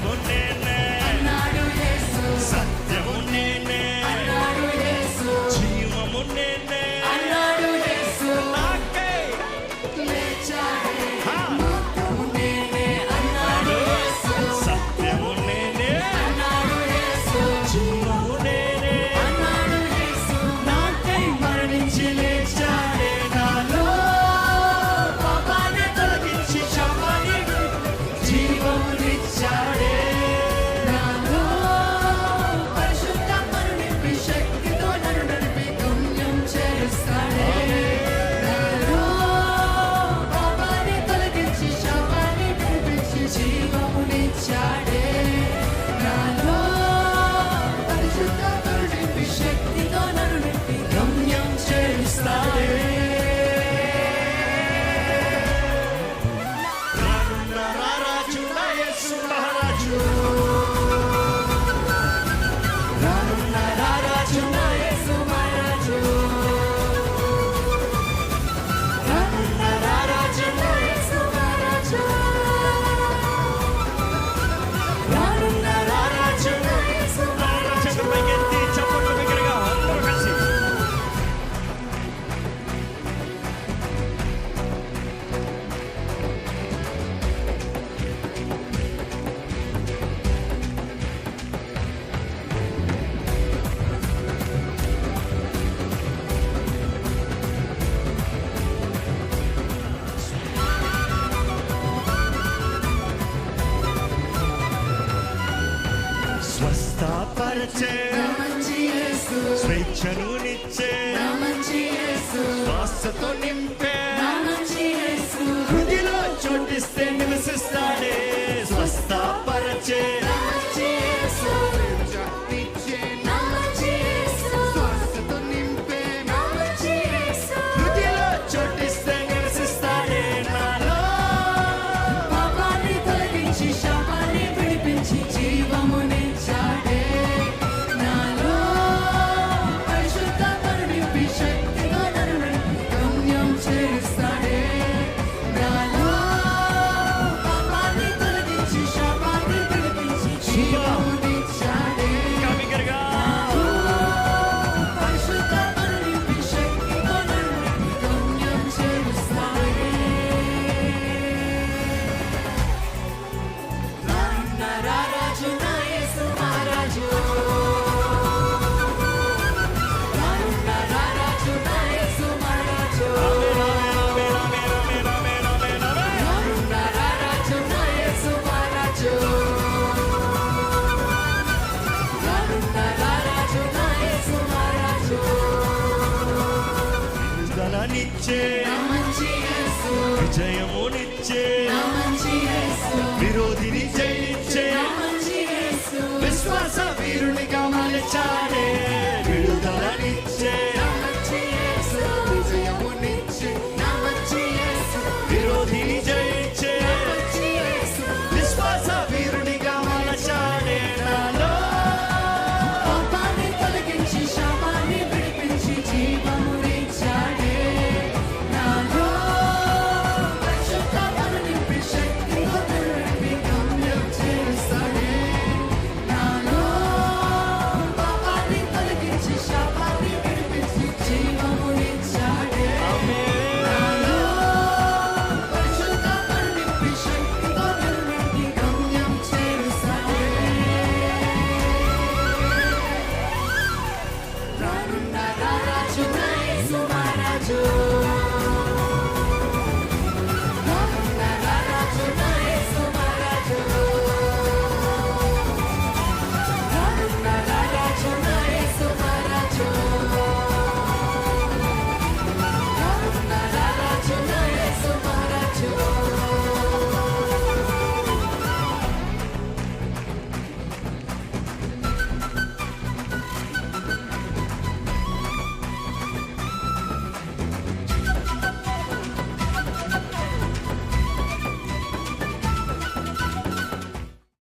మార్గము నేనే అన్నాడు యేసు, సత్యము నేనే అన్నాడు యేసు, జీవము నేనే అన్నాడు యేసు, నాకై లేచాడే ఆ. మార్గము నేనే అన్నాడు యేసు, సత్యము నేనే అన్నాడు యేసు, జీవము నేనే అన్నాడు యేసు, నాకై మరణించి లేచాడే నాలో పాపాన్ని తొలగించి శాపాన్ని జీవమునిచ్చాడే నాలో పరిశుద్ధాత్మను నింపి శక్తితో నన్ను నడిపి గమ్యం చేరుస్తాడే. నాలో పాపాన్ని తొలగించి శాపాన్ని విడిపించి జీవమునిచ్చాడే. నాలో పరిశుద్ధాత్మను నింపి శక్తితో నన్ను నింపి గమ్యం చేరుస్తాడే. రానున్న రారాజు నా యేసు మహారాజు రానున్న రారాజు నా యేసు మహారాజు, రానున్న రారాజు నా యేసు మహారాజు, రానున్న రారాజు నా యేసు చేతులు పైకెత్తి చప్పట్లు బిగ్గరగా అందరూ కలిసి స్వస్థపరిచే నా మంచి యేసు, స్వేచ్ఛను నిచ్చే నా మంచి యేసు, శ్వాసతో నింపే నా మంచి యేసు, హృదిలో చోటిస్తే నివసిస్తాడే స్వస్థపరిచే నా మంచి యేసు, నా మంచి యేసు, నా మంచి యేసు, హృదిలో చోటిస్తే నివసిస్తాడే నాలో పాపాన్ని తొలగించి శాపాన్ని విడిపించి జీవమునిచ్చాడే. నాలో పరిశుద్ధాత్మను నింపి శక్తితో నన్ను నడిపి గమ్యం చేరుస్తాడే. నాలో పాపాన్ని తొలగించి శాపాన్ని విడిపించి జీవమునిచ్చాడే. ఇంకా బిగ్గరగా పరిశుద్ధాత్మను నింపి శక్తితో నన్ను నడిపి గమ్యం చేరుస్తాడే. రానున్న